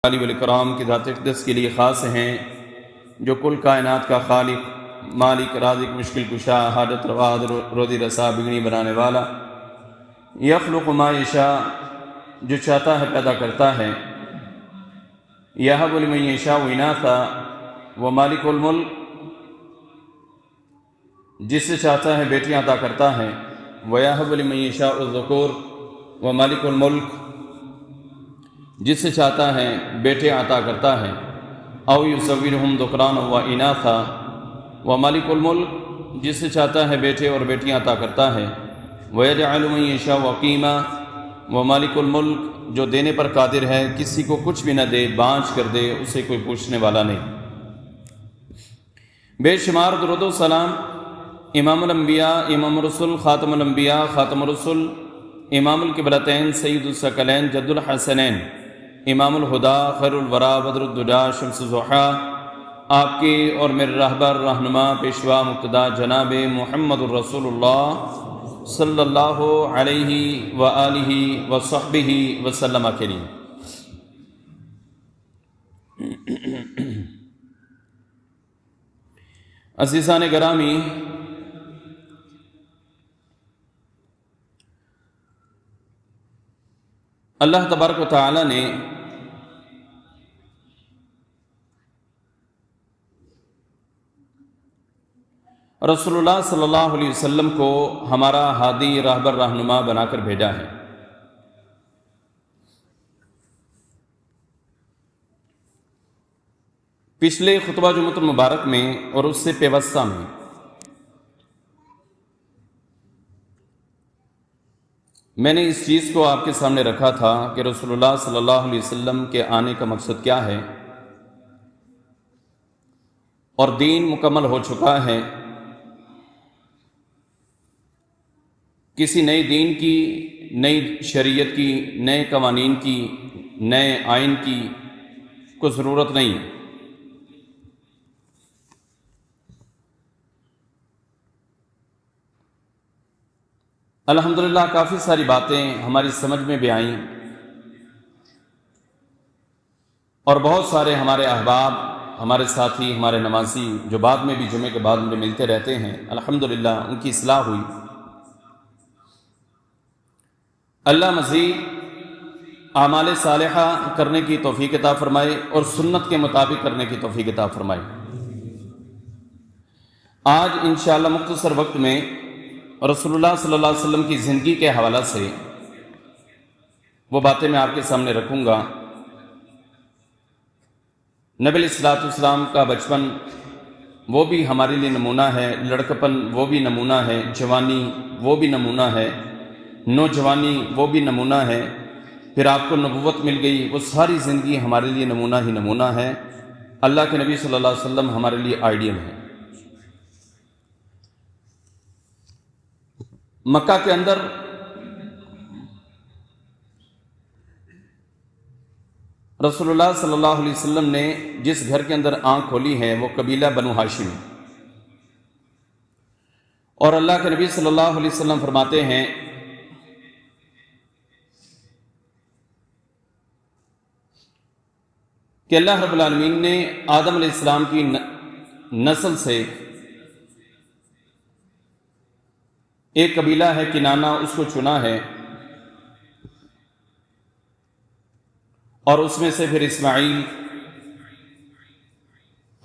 علی والاکرام کی ذات اقدس کے لیے خاص ہیں، جو کل کائنات کا خالق، مالک، رازق، مشکل کشا، حاجت روا، روزی رسا، بگڑی بنانے والا، یخلق ما یشاء، جو چاہتا ہے پیدا کرتا ہے، یہب لمن یشاء اناثا، وہ مالک الملک، جس سے چاہتا ہے بیٹیاں عطا کرتا ہے، وَيَهَبُ لِمَن يَشَاءُ الذُّكُورَ، وہ مالک الملک، جس سے چاہتا ہے بیٹے عطا کرتا ہے، او یصورہم ذکرانا و اناثا، وہ مالک الملک، جس سے چاہتا ہے بیٹے اور بیٹیاں عطا کرتا ہے، وَيَجْعَلُ مَن يَشَاءُ عَقِيمًا، وہ مالک الملک، جو دینے پر قادر ہے، کسی کو کچھ بھی نہ دے، بانچ کر دے، اسے کوئی پوچھنے والا نہیں۔ بے شمار درود و سلام امام الانبیاء، امام الرسل، خاتم الانبیاء، خاتم الرسل، امام القبلتین، سید الثقلین، جد الحسنین، امام الہدا، خیر الورا، بدر الدجا، شمس الضحیٰ، آپ کے اور میرے رہبر، رہنما، پیشوا، مقتدا جناب محمد الرسول اللہ صلی اللہ علیہ وآلہ وصحبہ وسلم کے لیے۔ عزیزان گرامی، اللہ تبارک و تعالی نے رسول اللہ صلی اللہ علیہ وسلم کو ہمارا ہادی، راہبر، رہنما بنا کر بھیجا ہے۔ پچھلے خطبہ جمعۃ المبارک میں اور اس سے پیوستہ میں میں نے اس چیز کو آپ کے سامنے رکھا تھا کہ رسول اللہ صلی اللہ علیہ وسلم کے آنے کا مقصد کیا ہے، اور دین مکمل ہو چکا ہے۔ کسی نئے دین کی، نئی شریعت کی، نئے قوانین کی، نئے آئین کی کوئی ضرورت نہیں ہے۔ الحمدللہ کافی ساری باتیں ہماری سمجھ میں بھی آئیں، اور بہت سارے ہمارے احباب، ہمارے ساتھی، ہمارے نمازی جو بعد میں بھی جمعے کے بعد مجھے ملتے رہتے ہیں، الحمدللہ ان کی اصلاح ہوئی۔ اللہ مزید اعمال صالحہ کرنے کی توفیق عطا فرمائے اور سنت کے مطابق کرنے کی توفیق عطا فرمائے۔ آج انشاءاللہ مختصر وقت میں رسول اللہ صلی اللہ علیہ وسلم کی زندگی کے حوالہ سے وہ باتیں میں آپ کے سامنے رکھوں گا۔ نبی علیہ الصلوۃ والسلام کا بچپن وہ بھی ہمارے لیے نمونہ ہے، لڑکپن وہ بھی نمونہ ہے، جوانی وہ بھی نمونہ ہے، نوجوانی وہ بھی نمونہ ہے، پھر آپ کو نبوت مل گئی، وہ ساری زندگی ہمارے لیے نمونہ ہی نمونہ ہے۔ اللہ کے نبی صلی اللہ علیہ وسلم ہمارے لیے آئیڈیل ہے۔ مکہ کے اندر رسول اللہ صلی اللہ علیہ وسلم نے جس گھر کے اندر آنکھ کھولی ہے وہ قبیلہ بنو ہاشم، اور اللہ کے نبی صلی اللہ علیہ وسلم فرماتے ہیں کہ اللہ رب العالمین نے آدم علیہ السلام کی نسل سے ایک قبیلہ ہے کنانہ، اس کو چنا ہے، اور اس میں سے پھر اسماعیل،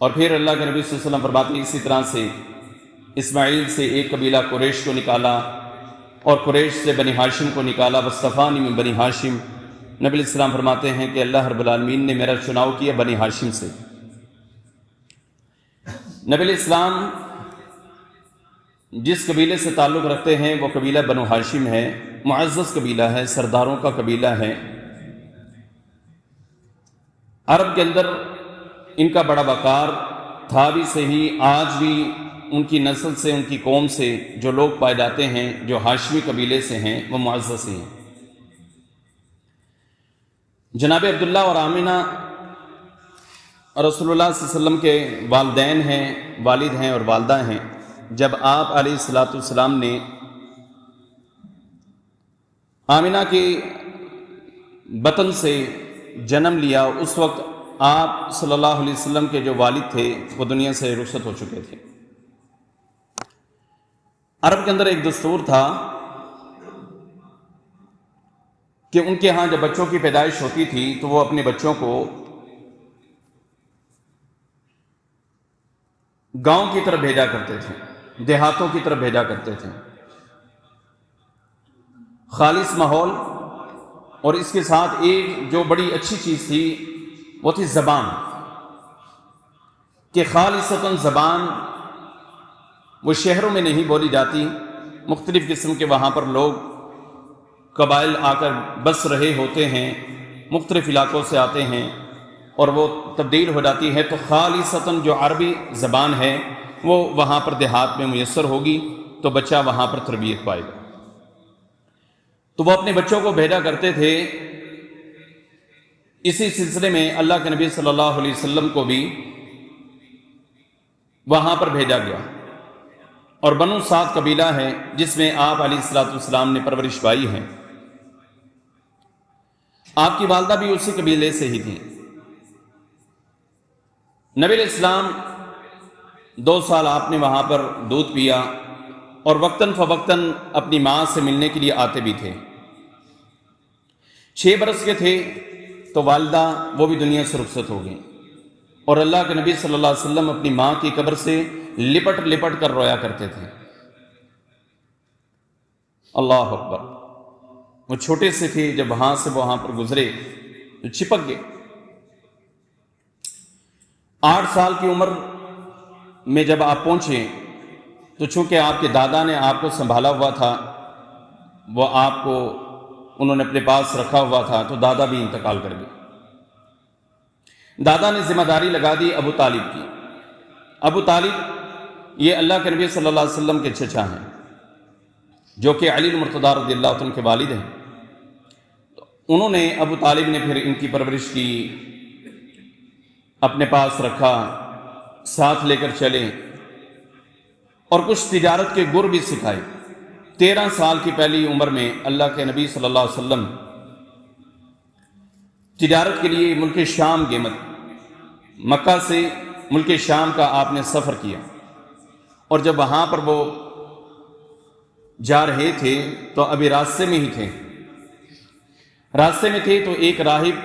اور پھر اللہ کے نبی صلی اللہ علیہ وسلم فرماتے ہیں اسی طرح سے اسماعیل سے ایک قبیلہ قریش کو نکالا، اور قریش سے بنی ہاشم کو نکالا، وصطفانی من بنی ہاشم۔ نبی علیہ السلام فرماتے ہیں کہ اللہ رب العالمین نے میرا چناؤ کیا بنی ہاشم سے۔ نبی علیہ السلام جس قبیلے سے تعلق رکھتے ہیں وہ قبیلہ بنو ہاشم ہے، معزز قبیلہ ہے، سرداروں کا قبیلہ ہے۔ عرب کے اندر ان کا بڑا وقار تھا بھی صحیح، آج بھی ان کی نسل سے، ان کی قوم سے جو لوگ پائے جاتے ہیں، جو ہاشمی قبیلے سے ہیں، وہ معزز ہیں۔ جناب عبداللہ اور آمنہ رسول اللہ صلی اللہ علیہ وسلم کے والدین ہیں، والد ہیں اور والدہ ہیں۔ جب آپ علیہ الصلوۃ والسلام نے آمنہ کے بطن سے جنم لیا اس وقت آپ صلی اللہ علیہ وسلم کے جو والد تھے وہ دنیا سے رخصت ہو چکے تھے۔ عرب کے اندر ایک دستور تھا کہ ان کے ہاں جب بچوں کی پیدائش ہوتی تھی تو وہ اپنے بچوں کو گاؤں کی طرف بھیجا کرتے تھے، دیہاتوں کی طرف بھیجا کرتے تھے۔ خالص ماحول، اور اس کے ساتھ ایک جو بڑی اچھی چیز تھی وہ تھی زبان، کہ خالصتاً زبان وہ شہروں میں نہیں بولی جاتی، مختلف قسم کے وہاں پر لوگ قبائل آ کر بس رہے ہوتے ہیں، مختلف علاقوں سے آتے ہیں اور وہ تبدیل ہو جاتی ہے، تو خالصتاً جو عربی زبان ہے وہ وہاں پر دیہات میں میسر ہوگی تو بچہ وہاں پر تربیت پائے گا۔ تو وہ اپنے بچوں کو بھیجا کرتے تھے۔ اسی سلسلے میں اللہ کے نبی صلی اللہ علیہ وسلم کو بھی وہاں پر بھیجا گیا، اور بنو سعد قبیلہ ہے جس میں آپ علیہ الصلوۃ والسلام نے پرورش پائی ہے۔ آپ کی والدہ بھی اسی قبیلے سے ہی تھی۔ نبی علیہ السلام 2 سال آپ نے وہاں پر دودھ پیا، اور وقتاً فوقتاً اپنی ماں سے ملنے کے لیے آتے بھی تھے۔ 6 برس کے تھے تو والدہ وہ بھی دنیا سے رخصت ہو گئی، اور اللہ کے نبی صلی اللہ علیہ وسلم اپنی ماں کی قبر سے لپٹ لپٹ کر رویا کرتے تھے۔ اللہ اکبر! وہ چھوٹے سے تھے، جب وہاں سے وہاں پر گزرے تو چپک گئے۔ 8 سال کی عمر میں جب آپ پہنچے تو چونکہ آپ کے دادا نے آپ کو سنبھالا ہوا تھا، وہ آپ کو انہوں نے اپنے پاس رکھا ہوا تھا، تو دادا بھی انتقال کر گئے۔ دادا نے ذمہ داری لگا دی ابو طالب کی۔ ابو طالب یہ اللہ کے نبی صلی اللہ علیہ وسلم کے چچا ہیں، جو کہ علی المرتضیٰ رضی اللہ عنہ کے والد ہیں۔ تو انہوں نے، ابو طالب نے پھر ان کی پرورش کی، اپنے پاس رکھا، ساتھ لے کر چلے، اور کچھ تجارت کے گر بھی سکھائے۔ 13 سال کی پہلی عمر میں اللہ کے نبی صلی اللہ علیہ وسلم تجارت کے لیے ملک شام گئے۔ مکہ سے ملک شام کا آپ نے سفر کیا، اور جب وہاں پر وہ جا رہے تھے تو ابھی راستے میں ہی تھے۔ راستے میں تھے تو ایک راہب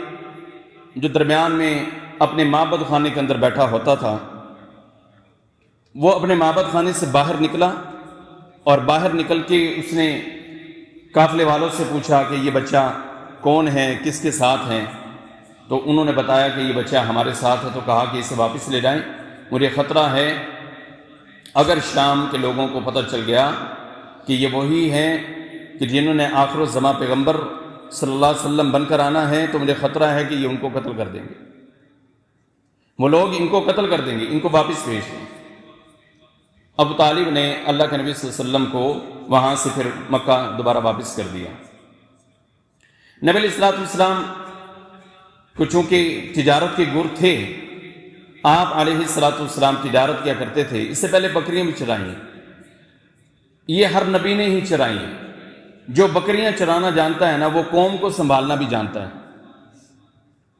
جو درمیان میں اپنے معبد خانے کے اندر بیٹھا ہوتا تھا، وہ اپنے معبد خانے سے باہر نکلا، اور باہر نکل کے اس نے قافلے والوں سے پوچھا کہ یہ بچہ کون ہے، کس کے ساتھ ہیں؟ تو انہوں نے بتایا کہ یہ بچہ ہمارے ساتھ ہے۔ تو کہا کہ اسے واپس لے جائیں، مجھے خطرہ ہے اگر شام کے لوگوں کو پتہ چل گیا کہ یہ وہی ہیں کہ جنہوں نے آخر الزماں پیغمبر صلی اللہ علیہ وسلم بن کر آنا ہے، تو مجھے خطرہ ہے کہ یہ ان کو قتل کر دیں گے، وہ لوگ ان کو قتل کر دیں گے، ان کو واپس بھیج دیں۔ ابو طالب نے اللہ کے نبی صلی اللہ علیہ وسلم کو وہاں سے پھر مکہ دوبارہ واپس کر دیا۔ نبی علیہ السلام کو چونکہ تجارت کے گر تھے، آپ علیہ السلام تجارت کیا کرتے تھے۔ اس سے پہلے بکریاں بھی چرائیں، یہ ہر نبی نے ہی چرائیں۔ جو بکریاں چرانا جانتا ہے نا، وہ قوم کو سنبھالنا بھی جانتا ہے،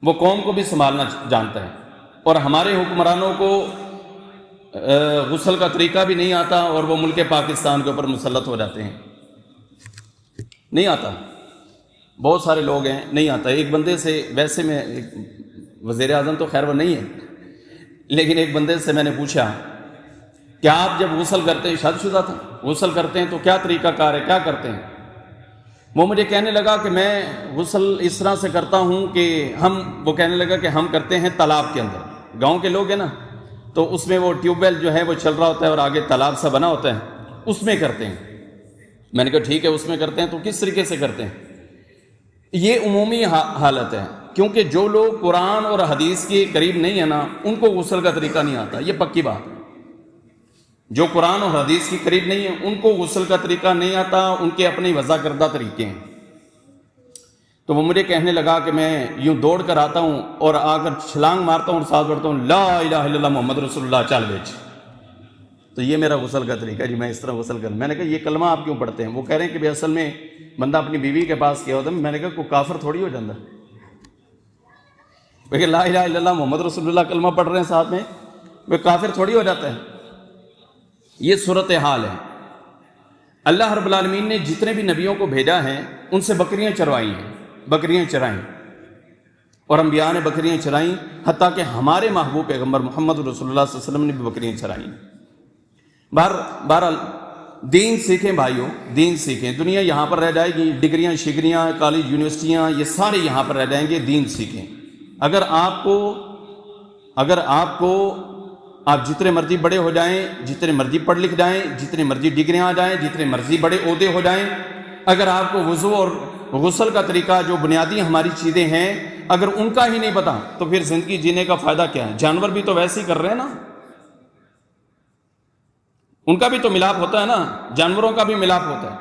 وہ قوم کو بھی سنبھالنا جانتا ہے۔ اور ہمارے حکمرانوں کو غسل کا طریقہ بھی نہیں آتا، اور وہ ملک پاکستان کے اوپر مسلط ہو جاتے ہیں، نہیں آتا۔ بہت سارے لوگ ہیں نہیں آتا۔ ایک بندے سے، ویسے میں وزیر اعظم تو خیر وہ نہیں ہے، لیکن ایک بندے سے میں نے پوچھا کہ آپ جب غسل کرتے ہیں، شادی شدہ تھا، غسل کرتے ہیں تو کیا طریقہ کار ہے، کیا کرتے ہیں؟ وہ مجھے کہنے لگا کہ میں غسل اس طرح سے کرتا ہوں کہ وہ کہنے لگا کہ ہم کرتے ہیں تالاب کے اندر۔ گاؤں کے لوگ ہیں نا، تو اس میں وہ ٹیوب ویل جو ہے وہ چل رہا ہوتا ہے، اور آگے تالاب سا بنا ہوتا ہے، اس میں کرتے ہیں۔ میں نے کہا ٹھیک ہے، اس میں کرتے ہیں، تو کس طریقے سے کرتے ہیں؟ یہ عمومی حالت ہے، کیونکہ جو لوگ قرآن اور حدیث کے قریب نہیں ہیں نا، ان کو غسل کا طریقہ نہیں آتا، یہ پکی بات ہے۔ جو قرآن اور حدیث کے قریب نہیں ہیں ان کو غسل کا طریقہ نہیں آتا، ان کے اپنے وضع کردہ طریقے ہیں۔ تو وہ مجھے کہنے لگا کہ میں یوں دوڑ کر آتا ہوں اور آ کر چھلانگ مارتا ہوں اور ساتھ پڑھتا ہوں لا الہ الا اللہ محمد رسول اللہ، چل بیچ۔ تو یہ میرا غسل کا طریقہ جی، میں اس طرح غسل کروں۔ میں نے کہا یہ کلمہ آپ کیوں پڑھتے ہیں؟ وہ کہہ رہے ہیں کہ بھئی اصل میں بندہ اپنی بیوی کے پاس کیا ہوتا ہے۔ میں نے کہا کوئی کافر تھوڑی ہو جاتا، کہ لا الہ الا اللہ محمد رسول اللہ کلمہ پڑھ رہے ہیں ساتھ میں، وہ کافر تھوڑی ہو جاتا ہے۔ یہ صورتحال ہے۔ اللہ رب العالمین نے جتنے بھی نبیوں کو بھیجا ہے ان سے بکریاں چروائی ہیں، بکریاں چرائیں، اور انبیاء نے بکریاں چرائیں، حتیٰ کہ ہمارے محبوب پیغمبر محمد رسول اللہ صلی اللہ علیہ وسلم نے بھی بکریاں چرائیں۔ بہرحال دین سیکھیں بھائیوں، دین سیکھیں۔ دنیا یہاں پر رہ جائے گی، ڈگریاں شگریاں کالج یونیورسٹیاں یہ سارے یہاں پر رہ جائیں گے، دین سیکھیں۔ اگر آپ کو آپ جتنے مرضی بڑے ہو جائیں، جتنے مرضی پڑھ لکھ جائیں، جتنے مرضی ڈگریاں آ جائیں، جتنے مرضی بڑے عہدے ہو جائیں، اگر آپ کو وضو اور غسل کا طریقہ جو بنیادی ہماری چیزیں ہیں اگر ان کا ہی نہیں پتا تو پھر زندگی جینے کا فائدہ کیا ہے؟ جانور بھی تو ویسے ہی کر رہے ہیں نا، ان کا بھی تو ملاپ ہوتا ہے نا، جانوروں کا بھی ملاپ ہوتا ہے،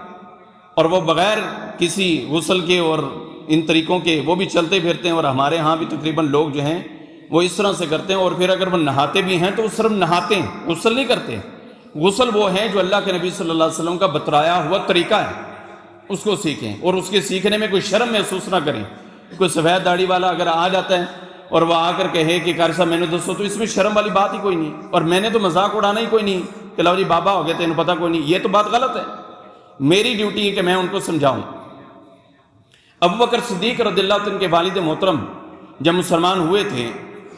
اور وہ بغیر کسی غسل کے اور ان طریقوں کے وہ بھی چلتے پھرتے ہیں، اور ہمارے ہاں بھی تقریباً لوگ جو ہیں وہ اس طرح سے کرتے ہیں، اور پھر اگر وہ نہاتے بھی ہیں تو وہ صرف نہاتے ہیں، غسل نہیں کرتے۔ غسل وہ ہے جو اللہ کے نبی صلی اللہ علیہ وسلم کا بترایا ہوا طریقہ ہے، اس کو سیکھیں، اور اس کے سیکھنے میں کوئی شرم محسوس نہ کریں۔ کوئی سفید داڑھی والا اگر آ جاتا ہے اور وہ آ کر کہے کہ قاری صاحب میں نے دوستو، تو اس میں شرم والی بات ہی کوئی نہیں، اور میں نے تو مذاق اڑانا ہی کوئی نہیں کہ لو جی بابا ہو گئے تو انہیں پتہ کوئی نہیں، یہ تو بات غلط ہے۔ میری ڈیوٹی ہے کہ میں ان کو سمجھاؤں۔ ابوبکر صدیق رضی اللہ عنہ کے والد محترم جب مسلمان ہوئے تھے،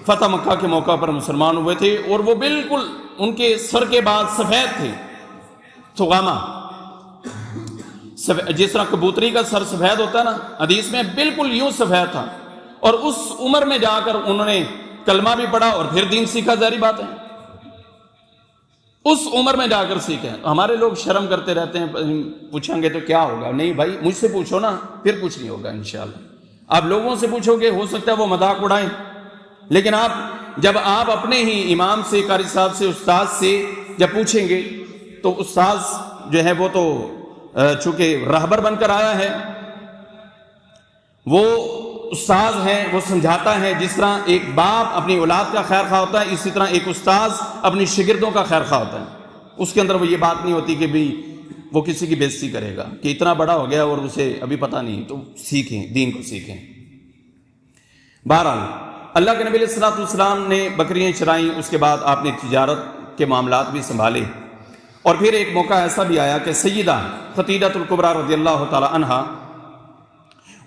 فتح مکہ کے موقع پر مسلمان ہوئے تھے، اور وہ بالکل ان کے سر کے بعد سفید تھے، تھغامہ، جس طرح کبوتری کا سر سفید ہوتا ہے نا، حدیث میں بالکل یوں سفید تھا، اور اس عمر میں جا کر انہوں نے کلمہ بھی پڑھا اور پھر دین سیکھا، ظاہری بات ہے اس عمر میں جا کر سیکھیں۔ ہمارے لوگ شرم کرتے رہتے ہیں، پوچھیں گے تو کیا ہوگا؟ نہیں بھائی، مجھ سے پوچھو نا، پھر کچھ نہیں ہوگا انشاءاللہ۔ آپ لوگوں سے پوچھو گے، ہو سکتا ہے وہ مذاق اڑائیں، لیکن جب آپ اپنے ہی امام سے، قاری صاحب سے، استاد سے جب پوچھیں گے تو استاد جو ہے وہ تو چونکہ رہبر بن کر آیا ہے، وہ استاد ہے، وہ سمجھاتا ہے۔ جس طرح ایک باپ اپنی اولاد کا خیر خواہ ہوتا ہے، اسی طرح ایک استاد اپنی شاگردوں کا خیر خواہ ہوتا ہے۔ اس کے اندر وہ یہ بات نہیں ہوتی کہ بھی وہ کسی کی بے عزتی کرے گا کہ اتنا بڑا ہو گیا اور اسے ابھی پتہ نہیں، تو سیکھیں، دین کو سیکھیں۔ بہرحال اللہ کے نبی علیہ السلام نے بکریاں چرائیں، اس کے بعد آپ نے تجارت کے معاملات بھی سنبھالے، اور پھر ایک موقع ایسا بھی آیا کہ سیدہ خدیجہ الکبریٰ رضی اللہ تعالی عنہا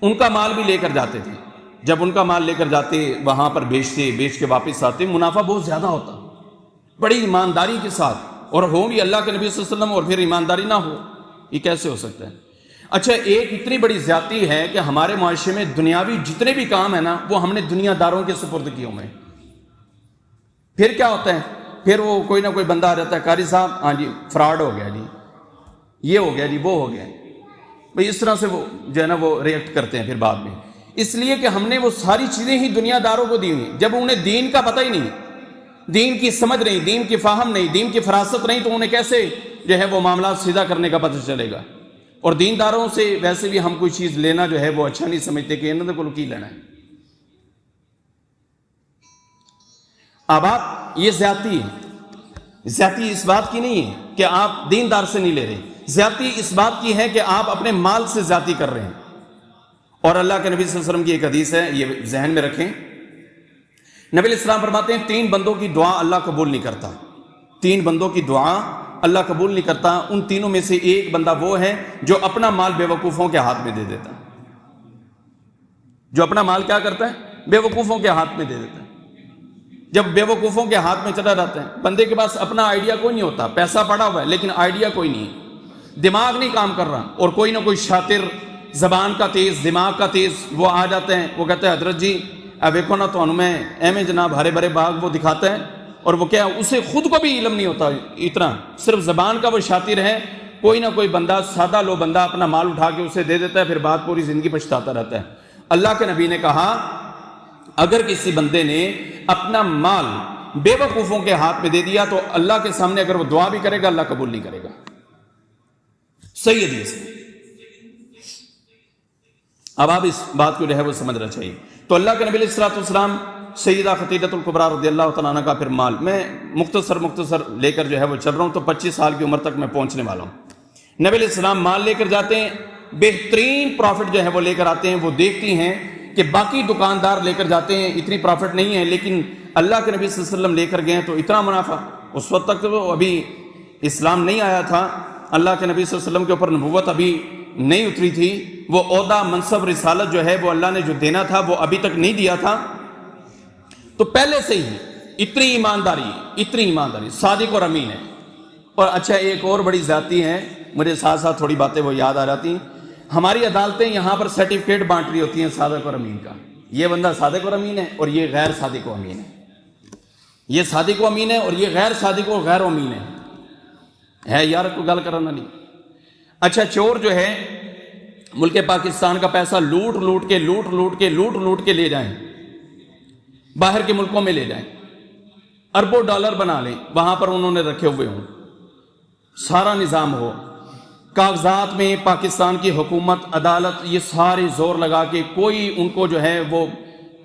ان کا مال بھی لے کر جاتے تھے۔ جب ان کا مال لے کر جاتے، وہاں پر بیچ کے واپس آتے، منافع بہت زیادہ ہوتا، بڑی ایمانداری کے ساتھ، اور ہو بھی اللہ کے نبی صلی اللہ علیہ وسلم اور پھر ایمانداری نہ ہو، یہ کیسے ہو سکتا ہے؟ اچھا، ایک اتنی بڑی زیادتی ہے کہ ہمارے معاشرے میں دنیاوی جتنے بھی کام ہیں نا وہ ہم نے دنیا داروں کے سپرد کیے ہوئے ہیں۔ پھر کیا ہوتا ہے؟ پھر وہ کوئی نہ کوئی بندہ آ جاتا ہے، قاری صاحب ہاں جی فراڈ ہو گیا جی، یہ ہو گیا جی، وہ ہو گیا بھئی، اس طرح سے وہ جو ہے نا وہ ریئیکٹ کرتے ہیں پھر بعد میں، اس لیے کہ ہم نے وہ ساری چیزیں ہی دنیا داروں کو دی ہوئی۔ جب انہیں دین کا پتہ ہی نہیں، دین کی سمجھ نہیں، دین کی فہم نہیں، دین کی فراست نہیں، تو انہیں کیسے جو ہے وہ معاملات سیدھا کرنے کا پتہ چلے گا؟ اور دینداروں سے ویسے بھی ہم کوئی چیز لینا جو ہے وہ اچھا نہیں سمجھتے کہ انہوں نے کو کی لینا ہے۔ اب آپ یہ زیادتی ہے، زیادتی اس بات کی نہیں ہے کہ آپ دیندار سے نہیں لے رہے، زیادتی اس بات کی ہے کہ آپ اپنے مال سے زیادتی کر رہے ہیں۔ اور اللہ کے نبی صلی اللہ علیہ وسلم کی ایک حدیث ہے، یہ ذہن میں رکھیں، نبی علیہ السلام فرماتے ہیں 3 بندوں کی دعا اللہ قبول نہیں کرتا، 3 بندوں کی دعا اللہ قبول نہیں کرتا۔ ان تینوں میں سے ایک بندہ وہ ہے جو اپنا مال بے وقوفوں کے ہاتھ میں دے دیتا ہے، جو اپنا مال کیا کرتا ہے؟ بے وقوفوں کے ہاتھ میں دے دیتا ہے۔ جب بے وقوفوں کے ہاتھ میں چلا جاتا ہے، بندے کے پاس اپنا آئیڈیا کوئی نہیں ہوتا، پیسہ پڑا ہوا ہے لیکن آئیڈیا کوئی نہیں ہے، دماغ نہیں کام کر رہا، اور کوئی نہ کوئی شاطر، زبان کا تیز، دماغ کا تیز وہ آ جاتے ہیں، وہ کہتے ہیں حضرت جی اب دیکھو نا تو میں ایویں جناب ہرے بھرے باغ وہ دکھاتا ہے، اور وہ کیا اسے خود کو بھی علم نہیں ہوتا اتنا، صرف زبان کا وہ شاطر ہے۔ کوئی نہ کوئی بندہ، سادہ لو بندہ اپنا مال اٹھا کے اسے دے دیتا ہے، پھر بعد پوری زندگی پچھتاتا رہتا ہے۔ اللہ کے نبی نے کہا اگر کسی بندے نے اپنا مال بے وقوفوں کے ہاتھ میں دے دیا تو اللہ کے سامنے اگر وہ دعا بھی کرے گا اللہ قبول نہیں کرے گا۔ صحیح حدیث۔ اب آپ اس بات کو جو ہے وہ سمجھنا چاہیے۔ تو اللہ کے نبی علیہ الصلوۃ والسلام سیدہ خدیجہ الکبریٰ رضی اللہ تعالیٰ عنہ کا پھر مال، میں مختصر لے کر جو ہے وہ چل رہا ہوں، تو 25 سال کی عمر تک میں پہنچنے والا ہوں۔ نبی علیہ السلام مال لے کر جاتے ہیں، بہترین پروفٹ جو ہے وہ لے کر آتے ہیں، وہ دیکھتی ہیں کہ باقی دکاندار لے کر جاتے ہیں اتنی پرافٹ نہیں ہے، لیکن اللہ کے نبی صلی اللہ علیہ وسلم لے کر گئے تو اتنا منافع۔ اس وقت تک تو ابھی اسلام نہیں آیا تھا، اللہ کے نبی صلی اللہ علیہ وسلم کے اوپر نبوت ابھی نہیں اتری تھی، وہ عہدہ منصب رسالت جو ہے وہ اللہ نے جو دینا تھا وہ ابھی تک نہیں دیا تھا، تو پہلے سے ہی اتنی ایمانداری صادق اور امین ہے۔ اور اچھا ایک اور بڑی ذاتی ہے، مجھے ساتھ ساتھ تھوڑی باتیں وہ یاد آ جاتی ہیں، ہماری عدالتیں یہاں پر سرٹیفکیٹ بانٹ رہی ہوتی ہیں صادق اور امین کا، یہ بندہ صادق اور امین ہے اور یہ غیر صادق و امین ہے، یہ صادق و امین ہے اور یہ غیر صادق و غیر امین ہے یار کوئی گل کرنا نہیں۔ اچھا چور جو ہے ملک پاکستان کا پیسہ لوٹ کے لے جائیں، باہر کے ملکوں میں لے جائیں، اربوں ڈالر بنا لیں، وہاں پر انہوں نے رکھے ہوئے ہوں، سارا نظام ہو، کاغذات میں پاکستان کی حکومت عدالت یہ سارے زور لگا کے کوئی ان کو جو ہے وہ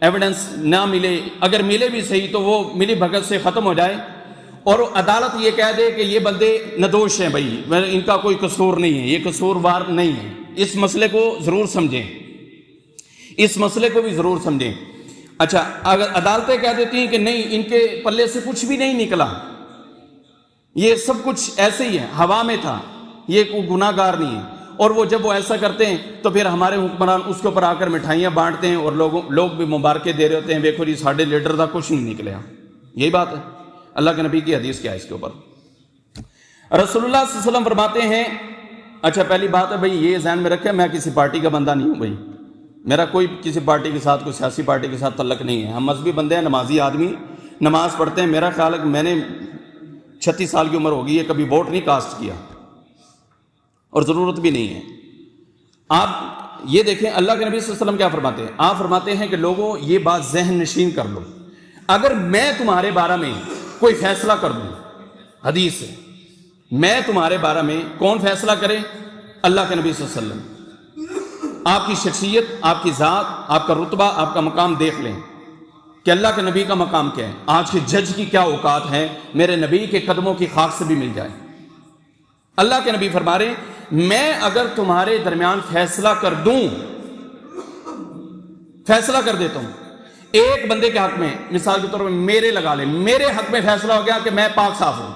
ایویڈنس نہ ملے، اگر ملے بھی صحیح تو وہ ملی بھگت سے ختم ہو جائے، اور عدالت یہ کہہ دے کہ یہ بندے ندوش ہیں، بھائی ان کا کوئی قصور نہیں ہے، یہ قصوروار نہیں ہے۔ اس مسئلے کو ضرور سمجھیں، اس مسئلے کو بھی ضرور سمجھیں۔ اچھا اگر عدالتیں کہہ دیتی ہیں کہ نہیں ان کے پلے سے کچھ بھی نہیں نکلا، یہ سب کچھ ایسے ہی ہے، ہوا میں تھا، یہ کوئی گناہ گار نہیں ہے، اور وہ جب وہ ایسا کرتے ہیں تو پھر ہمارے حکمران اس کے اوپر آ کر مٹھائیاں بانٹتے ہیں اور لوگ بھی مبارکیں دے رہے ہوتے ہیں، دیکھو جی ساڑھے لیڈر تھا کچھ نہیں نکلیا۔ یہی بات ہے، اللہ کے نبی کی حدیث کیا ہے اس کے اوپر؟ رسول اللہ صلی اللہ علیہ وسلم فرماتے ہیں، اچھا پہلی بات ہے بھائی یہ ذہن میں رکھیں میں کسی پارٹی کا بندہ نہیں ہوں، بھائی میرا کوئی کسی پارٹی کے ساتھ کوئی سیاسی پارٹی کے ساتھ تعلق نہیں ہے، ہم مذہبی بندے ہیں، نمازی آدمی، نماز پڑھتے ہیں۔ میرا خیال ہے کہ میں نے 36 سال کی عمر ہوگی ہے، کبھی ووٹ نہیں کاسٹ کیا اور ضرورت بھی نہیں ہے۔ آپ یہ دیکھیں اللہ کے نبی صلی اللہ علیہ وسلم کیا فرماتے ہیں، آپ فرماتے ہیں کہ لوگوں یہ بات ذہن نشین کر لو، اگر میں تمہارے بارے میں کوئی فیصلہ کر دوں، حدیث ہے، میں تمہارے بارے میں کون فیصلہ کرے؟ اللہ کے نبی صلی اللہ علیہ وسلم۔ آپ کی شخصیت، آپ کی ذات، آپ کا رتبہ، آپ کا مقام دیکھ لیں کہ اللہ کے نبی کا مقام کیا ہے، آج کے جج کی کیا اوقات ہے، میرے نبی کے قدموں کی خاک سے بھی مل جائے۔ اللہ کے نبی فرما رہے میں اگر تمہارے درمیان فیصلہ کر دوں، فیصلہ کر دیتا ہوں ایک بندے کے حق میں، مثال کے طور پر میرے لگا لیں، میرے حق میں فیصلہ ہو گیا کہ میں پاک صاف ہوں،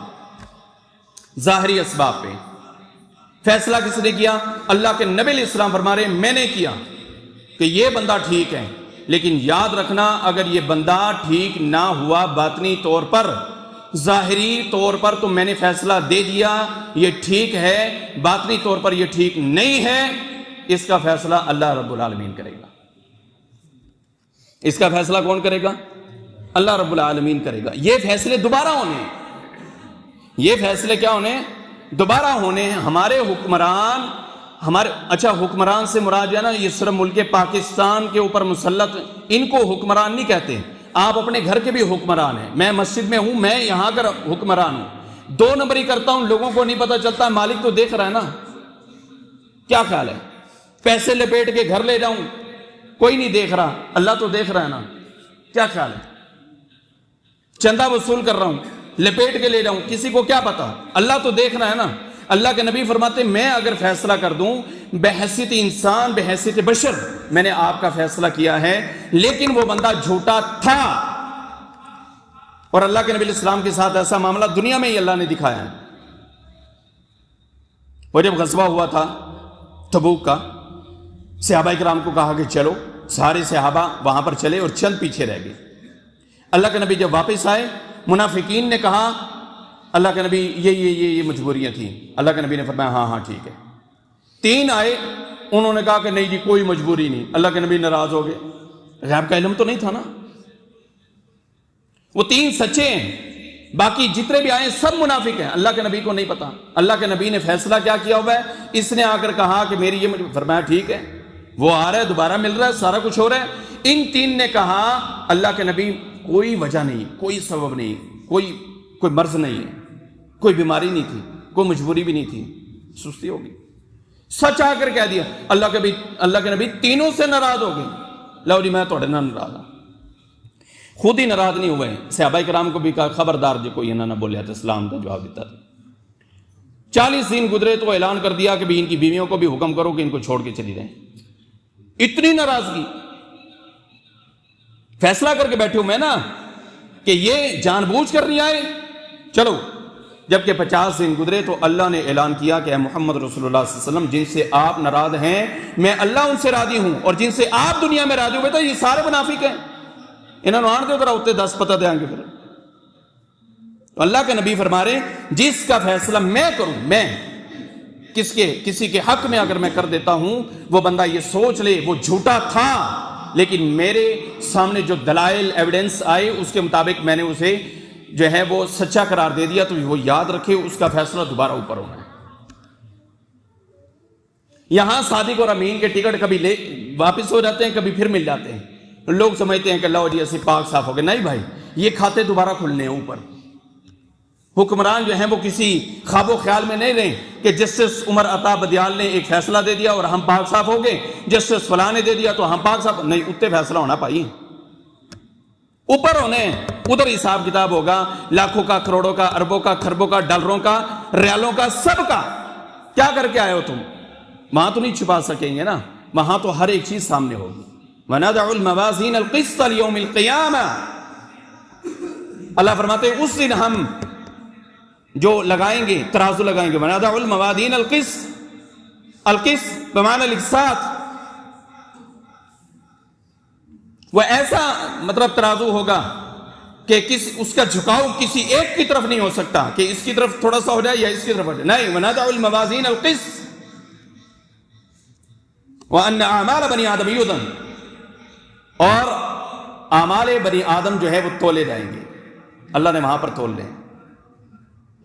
ظاہری اسباب پہ فیصلہ کس نے کیا؟ اللہ کے نبی علیہ السلام فرما رہے میں نے کیا کہ یہ بندہ ٹھیک ہے، لیکن یاد رکھنا اگر یہ بندہ ٹھیک نہ ہوا باطنی طور پر، ظاہری طور پر تو میں نے فیصلہ دے دیا یہ ٹھیک ہے، باطنی طور پر یہ ٹھیک نہیں ہے، اس کا فیصلہ اللہ رب العالمین کرے گا۔ اس کا فیصلہ کون کرے گا؟ اللہ رب العالمین کرے گا۔ یہ فیصلے دوبارہ ہونے، یہ فیصلے کیا ہونے؟ دوبارہ ہونے۔ ہمارے حکمران، اچھا حکمران سے مراد ہے نا یہ صرف ملک پاکستان کے اوپر مسلط، ان کو حکمران نہیں کہتے، آپ اپنے گھر کے بھی حکمران ہیں۔ میں مسجد میں ہوں، میں یہاں کا حکمران ہوں، 2 نمبری کرتا ہوں، لوگوں کو نہیں پتہ چلتا، مالک تو دیکھ رہا ہے نا۔ کیا خیال ہے پیسے لپیٹ کے گھر لے جاؤں، کوئی نہیں دیکھ رہا، اللہ تو دیکھ رہا ہے نا؟ کیا خیال ہے چندہ وصول کر رہا ہوں لپیٹ کے لے جاؤں، کسی کو کیا پتا، اللہ تو دیکھ رہا ہے نا۔ اللہ کے نبی فرماتے میں اگر فیصلہ کر دوں بحیثیت انسان، بحیثیت بشر، میں نے آپ کا فیصلہ کیا ہے لیکن وہ بندہ جھوٹا تھا، اور اللہ کے نبی علیہ السلام کے ساتھ ایسا معاملہ دنیا میں ہی اللہ نے دکھایا ہے۔ وہ جب غزوہ ہوا تھا تبوک کا، صحابہ کرام کو کہا کہ چلو، سارے صحابہ وہاں پر چلے اور چند پیچھے رہ گئے۔ اللہ کے نبی جب واپس آئے منافقین نے کہا اللہ کے نبی یہ مجبوریاں تھیں، اللہ کے نبی نے فرمایا ہاں ٹھیک ہے۔ 3 آئے، انہوں نے کہا کہ نہیں جی کوئی مجبوری نہیں، اللہ کے نبی ناراض ہو گئے، غیب کا علم تو نہیں تھا نا۔ وہ 3 سچے ہیں، باقی جتنے بھی آئے سب منافق ہیں، اللہ کے نبی کو نہیں پتا۔ اللہ کے نبی نے فیصلہ کیا کیا ہوا ہے، اس نے آ کر کہا کہ میری یہ فرمایا ٹھیک ہے، وہ آ رہا ہے، دوبارہ مل رہا ہے، سارا کچھ ہو رہا ہے۔ ان 3 نے کہا اللہ کے نبی کوئی وجہ نہیں، کوئی سبب نہیں، کوئی مرض نہیں ہے، کوئی بیماری نہیں تھی، کوئی مجبوری بھی نہیں تھی، سستی ہوگی، سچ آ کر کہہ دیا۔ اللہ کے نبی تینوں سے ناراض ہو گئے، لو جی میں توڑے نہ ناراض ہوں، خود ہی ناراض نہیں ہوئے، صحابہ کرام کو بھی کہا خبردار جو کوئی نہ بولیا تھا، اسلام کا جواب دیتا تھا۔ 40 دن گزرے تو اعلان کر دیا کہ ان کی بیویوں کو بھی حکم کرو کہ ان کو چھوڑ کے چلی جائیں۔ اتنی ناراضگی، فیصلہ کر کے بیٹھے ہوں میں نا کہ یہ جان بوجھ کر نہیں آئے. چلو جبکہ 50 دن گزرے تو اللہ نے اعلان کیا کہ اے محمد رسول اللہ صلی اللہ علیہ وسلم جن سے آپ ناراض ہیں میں اللہ ان سے راضی ہوں، اور جن سے آپ دنیا میں راضی ہوئے تو یہ سارے منافق ہیں، انہوں نے آن دے ذرا ہوتے 10 پتہ دیں گے. پھر اللہ کے نبی فرما رہے جس کا فیصلہ میں کروں، میں کسی کے حق میں اگر میں کر دیتا ہوں، وہ بندہ یہ سوچ لے وہ جھوٹا تھا، لیکن میرے سامنے جو دلائل ایویڈنس آئے اس کے مطابق میں نے اسے جو ہے وہ سچا قرار دے دیا، تو وہ یاد رکھے اس کا فیصلہ دوبارہ اوپر ہونا ہے. یہاں صادق اور امین کے ٹکٹ کبھی واپس ہو جاتے ہیں، کبھی پھر مل جاتے ہیں. لوگ سمجھتے ہیں کہ اللہ جی ایسے پاک صاف ہو گئے. نہیں بھائی، یہ کھاتے دوبارہ کھلنے ہیں اوپر. حکمران جو ہیں وہ کسی خواب و خیال میں نہیں رہے کہ جسٹس عمر عطا بدیال نے ایک فیصلہ دے دیا اور ہم پاک صاف ہو گئے، جسٹس فلاں نے دے دیا تو ہم پاک صاف. نہیں، اتنے فیصلہ ہونا پائی، اوپر ہونے، ادھر حساب کتاب ہوگا، لاکھوں کا، کروڑوں کا، اربوں کا، خربوں کا، ڈالروں کا، ریالوں کا، سب کا. کیا کر کے آئے ہو تم؟ وہاں تو نہیں چھپا سکیں گے نا، وہاں تو ہر ایک چیز سامنے ہوگی. وَنَضَعُ الْمَوَازِينَ الْقِسْطَ لِيَوْمِ الْقِيَامَةِ. اللہ فرماتے ہیں اس دن ہم جو لگائیں گے، ترازو لگائیں گے. وَنَضَعُ الْمَوَازِينَ الْقِسْطَ بمعنى الإقساط، وہ ایسا مطلب ترازو ہوگا کہ اس کا جھکاؤ کسی ایک کی طرف نہیں ہو سکتا کہ اس کی طرف تھوڑا سا ہو جائے یا اس کی طرف ہو جائے. نہیں، وَنَضَعُ الْمَوَازِينَ الْقِسْطَ وَأَنَّ أَعْمَالَ بَنِي آدَمَ يُوزَنُ، اور اعمال بنی آدم جو ہے وہ تولے جائیں گے. اللہ نے وہاں پر تول لیں.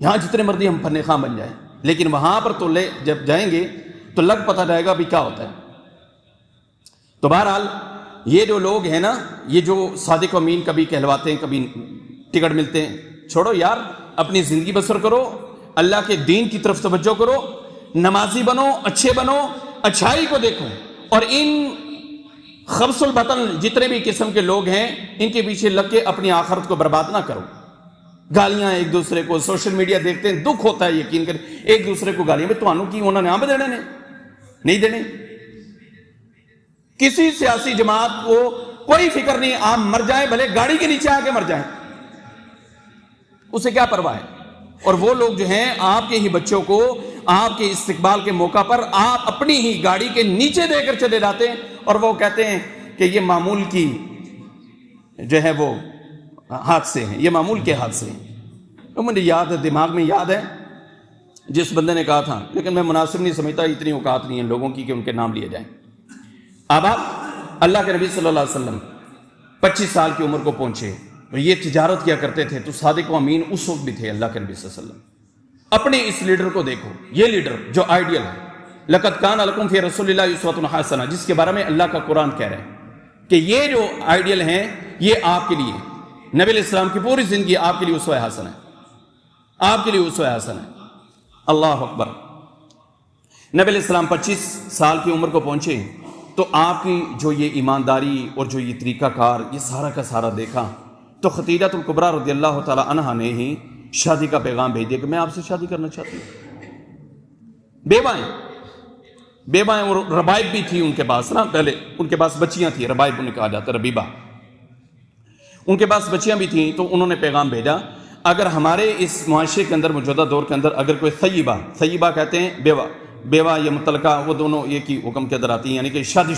یہاں جتنے مرضی ہم فن خواہ بن جائیں، لیکن وہاں پر تولے جب جائیں گے تو لگ پتہ جائے گا بھی کیا ہوتا ہے. تو بہرحال یہ جو لوگ ہیں نا، یہ جو صادق و امین کبھی کہلواتے ہیں، کبھی ٹکٹ ملتے ہیں، چھوڑو یار، اپنی زندگی بسر کرو، اللہ کے دین کی طرف توجہ کرو، نمازی بنو، اچھے بنو، اچھائی کو دیکھو. اور ان خبث البطن جتنے بھی قسم کے لوگ ہیں ان کے پیچھے لگ کے اپنی آخرت کو برباد نہ کرو. گالیاں ایک دوسرے کو، سوشل میڈیا دیکھتے ہیں، دکھ ہوتا ہے یقین کر، ایک دوسرے کو گالیاں. بھائی تو کی انہوں نے آم دینے نے نہیں دینے. کسی سیاسی جماعت کو کوئی فکر نہیں، آپ مر جائیں، بھلے گاڑی کے نیچے آ کے مر جائیں، اسے کیا پرواہ ہے. اور وہ لوگ جو ہیں آپ کے ہی بچوں کو آپ کے استقبال کے موقع پر آپ اپنی ہی گاڑی کے نیچے دے کر چلے جاتے ہیں، اور وہ کہتے ہیں کہ یہ معمول کی جو ہے وہ حادثے ہیں، یہ معمول کے حادثے ہیں. مجھے یاد ہے، دماغ میں یاد ہے جس بندے نے کہا تھا، لیکن میں مناسب نہیں سمجھتا، اتنی اوقات نہیں ہے لوگوں کی کہ ان کے نام لیے جائیں. اب آپ اللہ کے نبی صلی اللہ علیہ وسلم 25 سال کی عمر کو پہنچے، یہ تجارت کیا کرتے تھے، تو صادق و امین اس وقت بھی تھے اللہ کے نبی صلی اللہ علیہ وسلم. اپنے اس لیڈر کو دیکھو، یہ لیڈر جو آئیڈیل ہے، لَقَدْ كَانَ لَكُمْ فِي رَسُولِ اللَّهِ أُسْوَةٌ حَسَنَةٌ، جس کے بارے میں اللہ کا قرآن کہہ رہا ہے کہ یہ جو آئیڈیل ہیں یہ آپ کے لیے، نبی علیہ السلام کی پوری زندگی آپ کے لیے اسوہ حسن ہے، آپ کے لیے اسوہ حسن ہے. اللہ اکبر. نبی علیہ السلام 25 سال کی عمر کو پہنچے تو آپ کی جو یہ ایمانداری اور جو یہ طریقہ کار، یہ سارا کا سارا دیکھا تو خدیجہ الکبریٰ رضی اللہ تعالی عنہا نے ہی شادی کا پیغام بھیج دیا کہ میں آپ سے شادی کرنا چاہتی ہوں. بیوائیں اور ربائب بھی تھی ان کے پاس نا، پہلے ان کے پاس بچیاں تھیں، ربائب انہیں کہا جاتا ہے، ربیبہ، ان کے پاس بچیاں بھی تھیں. تو انہوں نے پیغام بھیجا، اگر ہمارے اس معاشرے کے اندر، موجودہ دور کے اندر، اگر کوئی سیبہ کہتے ہیں بیوہ یا متعلقہ، وہ دونوں ایک ہی حکم کے اندر آتی ہیں، یعنی کہ شادی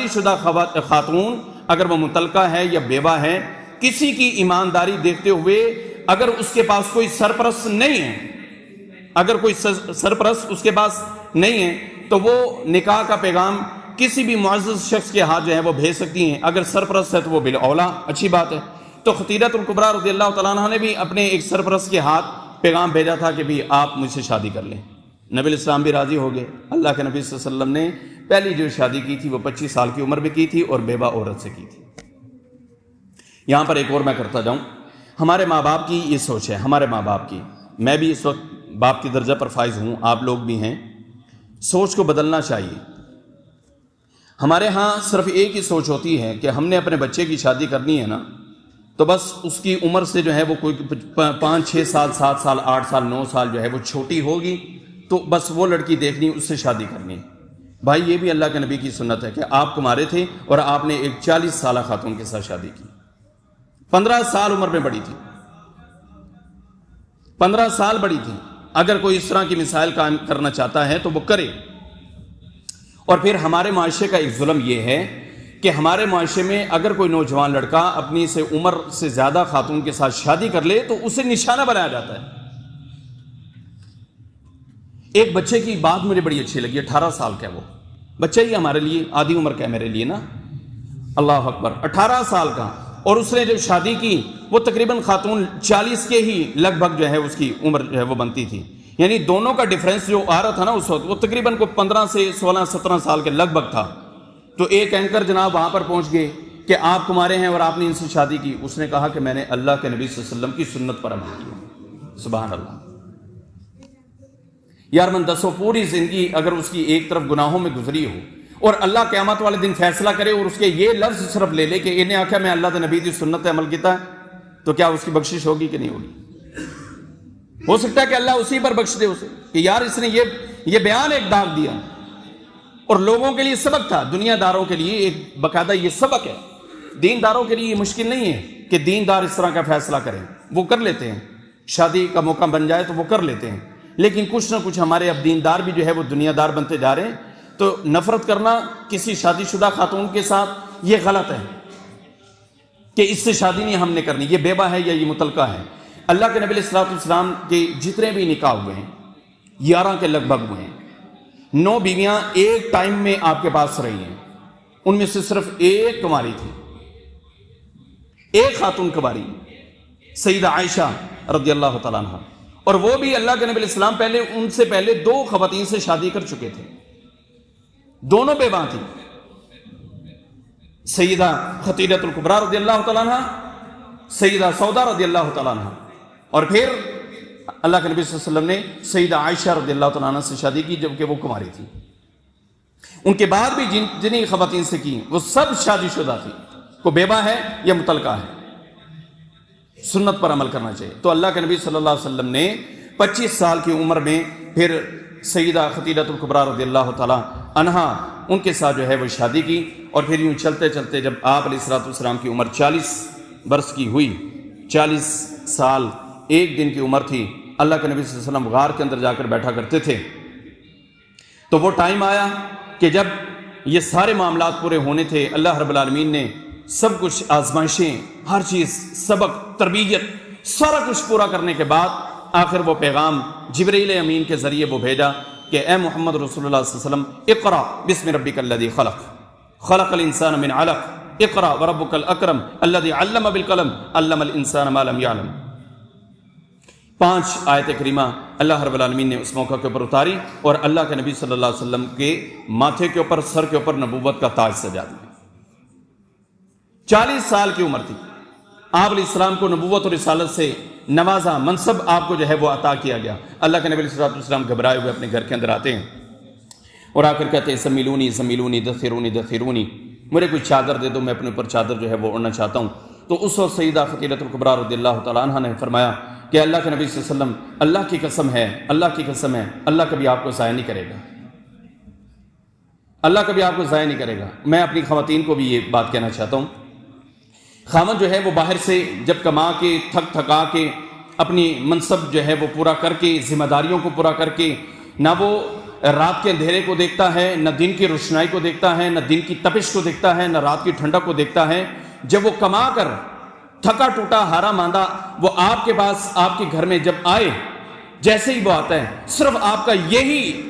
شدہ خاتون اگر وہ متعلقہ ہے یا بیوہ ہے، کسی کی ایمانداری دیکھتے ہوئے اگر اس کے پاس کوئی سرپرست نہیں ہے، اگر کوئی سرپرست اس کے پاس نہیں ہے تو وہ نکاح کا پیغام کسی بھی معزز شخص کے ہاتھ جو ہے وہ بھیج سکتی ہیں. اگر سرپرست ہے تو وہ بالاولیٰ اچھی بات ہے. تو خدیجہ الکبریٰ رضی اللہ تعالیٰ عنہ نے بھی اپنے ایک سرپرست کے ہاتھ پیغام بھیجا تھا کہ بھی آپ مجھ سے شادی کر لیں. نبی علیہ السلام بھی راضی ہو گئے. اللہ کے نبی صلی اللہ علیہ وسلم نے پہلی جو شادی کی تھی وہ 25 سال کی عمر میں کی تھی اور بیوہ عورت سے کی تھی. یہاں پر ایک اور میں کرتا جاؤں، ہمارے ماں باپ کی یہ سوچ ہے، ہمارے ماں باپ کی، میں بھی اس وقت باپ کی درجہ پر فائز ہوں، آپ لوگ بھی ہیں، سوچ کو بدلنا چاہیے. ہمارے ہاں صرف ایک ہی سوچ ہوتی ہے کہ ہم نے اپنے بچے کی شادی کرنی ہے نا، تو بس اس کی عمر سے جو ہے وہ کوئی 5 6 سال 7 سال 8 سال 9 سال جو ہے وہ چھوٹی ہوگی تو بس وہ لڑکی دیکھنی، اس سے شادی کرنی. بھائی یہ بھی اللہ کے نبی کی سنت ہے کہ آپ کمارے تھے اور آپ نے ایک 40 سالہ خاتون کے ساتھ شادی کی، 15 سال عمر میں بڑی تھی، 15 سال بڑی تھی۔ اگر کوئی اس طرح کی مثال قائم کرنا چاہتا ہے تو وہ کرے۔ اور پھر ہمارے معاشرے کا ایک ظلم یہ ہے کہ ہمارے معاشرے میں اگر کوئی نوجوان لڑکا اپنی سے عمر سے زیادہ خاتون کے ساتھ شادی کر لے تو اسے نشانہ بنایا جاتا ہے۔ ایک بچے کی بات مجھے بڑی اچھی لگی، 18 سال کا ہے وہ بچہ ہی ہمارے لیے آدھی عمر کا ہے میرے لیے نا، اللہ اکبر، 18 سال کا، اور اس نے جب شادی کی وہ تقریباً خاتون 40 کے ہی لگ بھگ جو ہے اس کی عمر جو ہے وہ بنتی تھی، یعنی دونوں کا ڈیفرنس جو آ رہا تھا نا اس وقت وہ تقریباً 15 سے 16 17 سال کے لگ بھگ تھا۔ تو ایک اینکر جناب وہاں پر پہنچ گئے کہ آپ کمارے ہیں اور آپ نے ان سے شادی کی۔ اس نے کہا کہ میں نے اللہ کے نبی صلی اللہ علیہ وسلم کی سنت پر عمل کیا۔ سبحان اللہ یار، من دسو پوری زندگی اگر اس کی ایک طرف گناہوں میں گزری ہو اور اللہ قیامت والے دن فیصلہ کرے اور اس کے یہ لفظ صرف لے لے کہ انہیں آخیا میں اللہ کے نبی کی سنت پہ عمل کیتا ہے، تو کیا اس کی بخشش ہوگی کہ نہیں ہوگی؟ ہو سکتا ہے کہ اللہ اسی پر بخش دے اسے کہ یار اس نے یہ بیان ایک داغ دیا، اور لوگوں کے لیے سبق تھا، دنیا داروں کے لیے ایک باقاعدہ یہ سبق ہے۔ دین داروں کے لیے یہ مشکل نہیں ہے کہ دین دار اس طرح کا فیصلہ کریں، وہ کر لیتے ہیں، شادی کا موقع بن جائے تو وہ کر لیتے ہیں، لیکن کچھ نہ کچھ ہمارے اب دین دار بھی جو ہے وہ دنیا دار بنتے جا رہے ہیں۔ تو نفرت کرنا کسی شادی شدہ خاتون کے ساتھ یہ غلط ہے کہ اس سے شادی نہیں ہم نے کرنی، یہ بیوہ ہے یا یہ متعلقہ ہے۔ اللہ کے نبی علیہ السلام کے جتنے بھی نکاح ہوئے ہیں 11 کے لگ بھگ ہوئے ہیں، 9 بیویاں ایک ٹائم میں آپ کے پاس رہی ہیں، ان میں سے صرف ایک کماری تھی، ایک خاتون کماری، سیدہ عائشہ رضی اللہ تعالیٰ عنہ، اور وہ بھی اللہ کے نبی علیہ السلام پہلے ان سے پہلے 2 خواتین سے شادی کر چکے تھے، دونوں بیوہ تھیں، سیدہ خدیجہ الکبریٰ رضی اللہ تعالیٰ عنہ، سیدہ سودا رضی اللہ تعالیٰ عنہ، اور پھر اللہ کے نبی صلی اللہ علیہ وسلم نے سیدہ عائشہ رضی اللہ تعالیٰ عنہ سے شادی کی جبکہ وہ کماری تھی۔ ان کے بعد بھی جنہیں خواتین سے کی وہ سب شادی شدہ تھی، کو بیوہ ہے یا متعلقہ ہے۔ سنت پر عمل کرنا چاہیے۔ تو اللہ کے نبی صلی اللہ علیہ وسلم نے 25 سال کی عمر میں پھر سیدہ خدیجہ الکبریٰ رضی اللہ تعالیٰ عنہا ان کے ساتھ جو ہے وہ شادی کی، اور پھر یوں چلتے چلتے جب آپ علیہ الصلوۃ والسلام کی عمر 40 برس کی ہوئی، 40 سال 1 دن کی عمر تھی، اللہ کے نبی صلی اللہ علیہ وسلم غار کے اندر جا کر بیٹھا کرتے تھے۔ تو وہ ٹائم آیا کہ جب یہ سارے معاملات پورے ہونے تھے، اللہ رب العالمین نے سب کچھ آزمائشیں، ہر چیز، سبق، تربیت، سارا کچھ پورا کرنے کے بعد آخر وہ پیغام جبرائیل امین کے ذریعے وہ بھیجا کہ اے محمد رسول اللہ صلی اللہ علیہ وسلم، اقرأ بسم ربک الذی خلق، خلق الانسان من علق، اقرأ وربک الاکرم الذی علم بالقلم، علم الانسان ما لم یعلم۔ 5 آیت کریمہ اللہ رب العالمین نے اس موقع کے اوپر اتاری اور اللہ کے نبی صلی اللہ علیہ وسلم کے ماتھے کے اوپر، سر کے اوپر نبوت کا تاج سجا دیا۔ 40 سال کی عمر تھی، آپ علیہ السلام کو نبوت اور رسالت سے نوازا، منصب آپ کو جو ہے وہ عطا کیا گیا۔ اللہ کے نبی علیہ السلام گھبرائے ہوئے اپنے گھر کے اندر آتے ہیں اور آ کر کہتے ہیں زمیلونی زمیلونی دثرونی دثرونی، مجھے کوئی چادر دے دو، میں اپنے اوپر چادر جو ہے وہ اوڑھنا چاہتا ہوں۔ تو اس وقت سیدہ خدیجہ الکبریٰ رضی اللہ تعالیٰ عنہ نے فرمایا کہ اللہ کے نبی صلی اللہ علیہ وسلم، اللہ کی قسم ہے، اللہ کی قسم ہے، اللہ کبھی آپ کو ضائع نہیں کرے گا، اللہ کبھی آپ کو ضائع نہیں کرے گا۔ میں اپنی خواتین کو بھی یہ بات کہنا چاہتا ہوں، خامن جو ہے وہ باہر سے جب کما کے تھک تھکا کے اپنی منصب جو ہے وہ پورا کر کے، ذمہ داریوں کو پورا کر کے، نہ وہ رات کے اندھیرے کو دیکھتا ہے، نہ دن کی روشنائی کو دیکھتا ہے، نہ دن کی تپش کو دیکھتا ہے، نہ رات کی ٹھنڈک کو دیکھتا ہے، جب وہ کما کر تھکا ٹوٹا ہارا ماندہ وہ آپ کے پاس، آپ کے گھر میں جب آئے، جیسے ہی وہ آتا ہے، صرف آپ کا یہی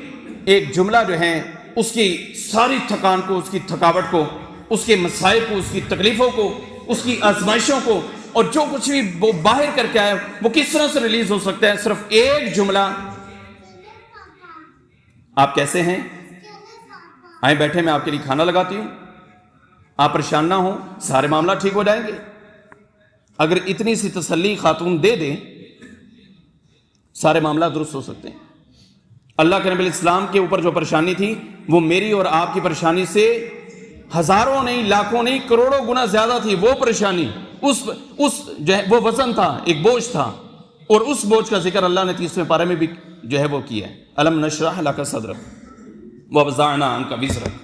ایک جملہ جو ہے اس کی ساری تھکان کو، اس کی تھکاوٹ کو، اس کے مسائل کو، اس کی تکلیفوں کو، اس کی آزمائشوں کو، اور جو کچھ بھی وہ باہر کر کے آئے وہ کس طرح سے ریلیز ہو سکتا ہے؟ صرف ایک جملہ، آپ کیسے ہیں؟ آئیں بیٹھے، میں آپ کے لیے کھانا لگاتی ہوں، آپ پریشان نہ ہوں، سارے معاملہ ٹھیک ہو جائیں گے۔ اگر اتنی سی تسلی خاتون دے دیں، سارے معاملہ درست ہو سکتے ہیں۔ اللہ کے نبی علیہ السلام کے اوپر جو پریشانی تھی وہ میری اور آپ کی پریشانی سے ہزاروں نہیں، لاکھوں نہیں، کروڑوں گنا زیادہ تھی۔ وہ پریشانی، اس جو ہے وہ وزن تھا، ایک بوجھ تھا، اور اس بوجھ کا ذکر اللہ نے 30ویں پارے میں بھی جو ہے وہ کیا ہے، الم نشرح لک صدرک۔ وَوَضَعْنَا عَنْكَ وِزْرَكَ